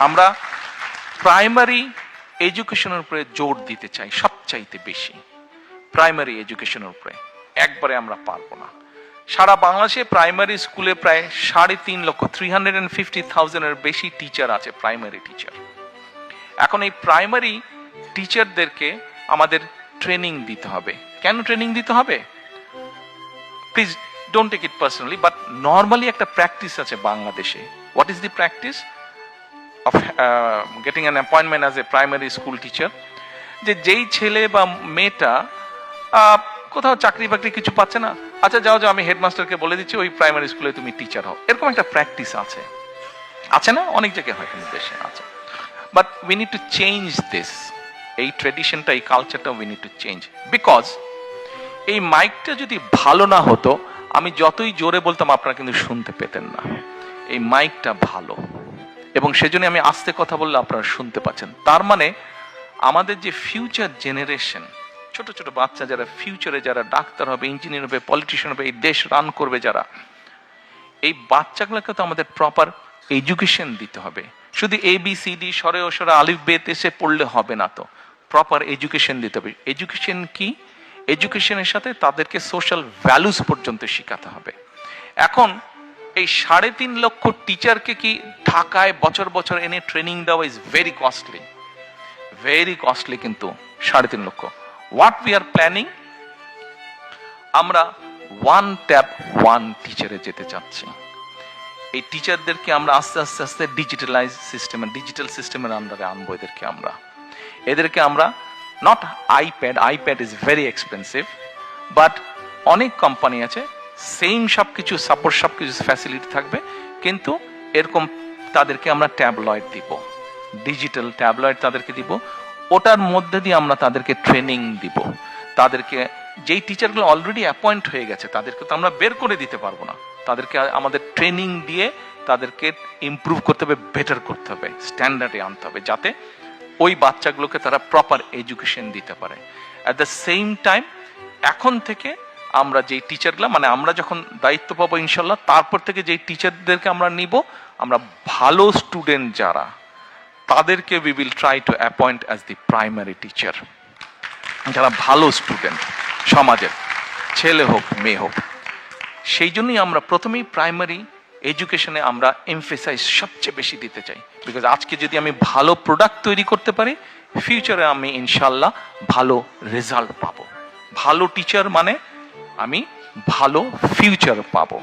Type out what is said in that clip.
আমরা প্রাইমারি এডুকেশনের উপরে জোর দিতে চাই সবচাইতে বেশি। প্রাইমারি এডুকেশনের উপরে একবারে আমরা পারবো না। সারা বাংলাদেশে প্রাইমারি স্কুলে প্রায় 3.5 লক্ষ 350,000-এর বেশি টিচার আছে, প্রাইমারি টিচার। এখন এই প্রাইমারি টিচারদেরকে আমাদের ট্রেনিং দিতে হবে। কেন ট্রেনিং দিতে হবে? Please don't take it personally, but normally একটা প্র্যাকটিস আছে বাংলাদেশে। What is the practice of getting an appointment as a primary school teacher? যে যেই ছেলে বা মেয়েটা কোথাও চাকরি বাকরি কিছু পাচ্ছে না, আচ্ছা যাও যাও আমি হেডমাস্টারকে বলে দিচ্ছি ওই প্রাইমারি স্কুলে তুমি টিচার হও। এরকম একটা প্র্যাকটিস আছে, আছে না? অনেক জায়গায় হয় কিন্তু দেশে আছে। But we need to change this. এই ট্রেডিশনটা, এই কালচারটা we need to change. Because এই মাইকটা যদি ভালো না হতো, আমি যতই জোরে বলতাম আপনারা কিন্তু শুনতে পেতেন না। এই মাইকটা ভালো, এবং সেজন্য আমি আস্তে কথা বললে আপনারা শুনতে পাচ্ছেন। তার মানে আমাদের যে ফিউচার জেনারেশন, ছোট ছোট বাচ্চা যারা ফিউচারে যারা ডাক্তার হবে, ইঞ্জিনিয়ার হবে, পলিটিশিয়ান হবে, এই দেশ রান করবে যারা, এই বাচ্চাগুলোকে তো আমাদের প্রপার এডুকেশন দিতে হবে। শুধু ABCD সরে ও সরে আলিফ বে তেসে পড়লে হবে না, তো প্রপার এডুকেশন দিতে হবে। এডুকেশন কি? এডুকেশনের সাথে তাদেরকে সোশ্যাল ভ্যালুস পর্যন্ত শেখাতে হবে। এখন এই 3.5 লক্ষ টিচারকে কি ঢাকায় বছর বছর এনে ট্রেনিং দেওয়া is very costly, very costly. কিন্তু 3.5 লক্ষ, হোয়াট উই আর প্ল্যানিং, আমরা 1 ট্যাব 1 টিচারে যেতে চাচ্ছি। এই টিচারদেরকে আমরা আস্তে আস্তে আস্তে ডিজিটালাইজ সিস্টেমে, ডিজিটাল সিস্টেমের আন্ডারে আনবো এদেরকে। এদেরকে আমরা not iPad is very expensive, but অনেক কোম্পানি আছে সেম সবকিছু সাপোর্ট, সবকিছু ফ্যাসিলিটি থাকবে, কিন্তু এরকম তাদেরকে আমরা ট্যাবলয়েড দিব, ডিজিটাল ট্যাবলয়েড তাদেরকে দিব। ওটার মধ্যে দিয়ে আমরা তাদেরকে ট্রেনিং দিব। তাদেরকে যেই টিচারগুলো অলরেডি অ্যাপয়েন্ট হয়ে গেছে তাদেরকে তো আমরা বের করে দিতে পারবো না। তাদেরকে আমাদের ট্রেনিং দিয়ে তাদেরকে ইমপ্রুভ করতে হবে, বেটার করতে হবে, স্ট্যান্ডার্ডে আনতে হবে, যাতে ওই বাচ্চাগুলোকে তারা প্রপার এডুকেশন দিতে পারে। অ্যাট দ্য সেম টাইম এখন থেকে আমরা যেই টিচারগুলো, মানে আমরা যখন দায়িত্ব পাবো ইনশাল্লাহ, তারপর থেকে যেই টিচারদেরকে আমরা নিব, আমরা ভালো স্টুডেন্ট যারা, তাদেরকে we will try to appoint as the primary teacher. যারা ভালো স্টুডেন্ট সমাজের, ছেলে হোক মেয়ে হোক। সেই জন্যই আমরা প্রথমেই প্রাইমারি এডুকেশনে আমরা এমফেসাইজ সবচেয়ে বেশি দিতে চাই। বিকজ আজকে যদি আমি ভালো প্রোডাক্ট তৈরি করতে পারি, ফিউচারে আমি ইনশাল্লাহ ভালো রেজাল্ট পাবো। ভালো টিচার মানে আমি ভালো ফিউচার পাবো।